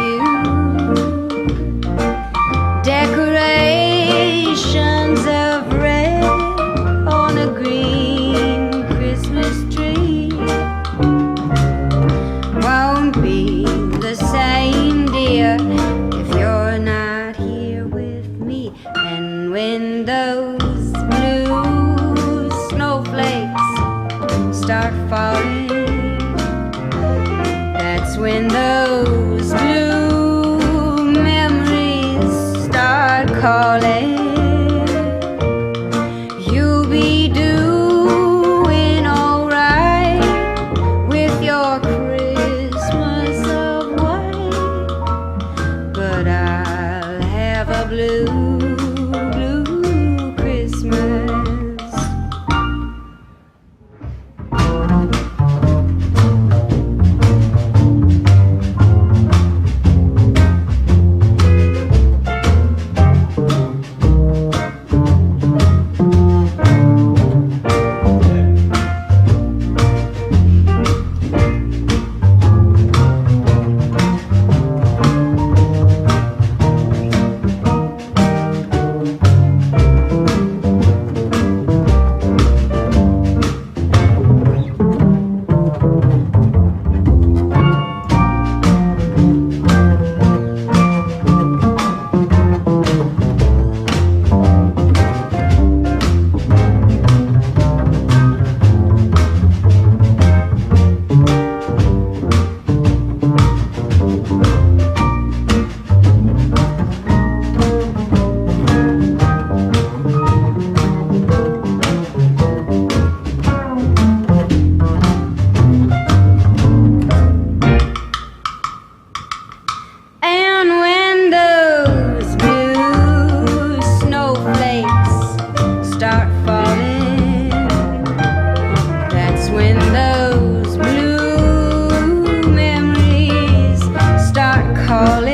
you. Decorations of red on a green Christmas tree won't be the same, dear, if you're not here with me. And when those blue snowflakes start falling, that's when those blue memories start calling. You'll be doing alright with your Christmas of white, but I'll have a blue Christmas. And when those blue snowflakes start falling, that's when those blue memories start calling.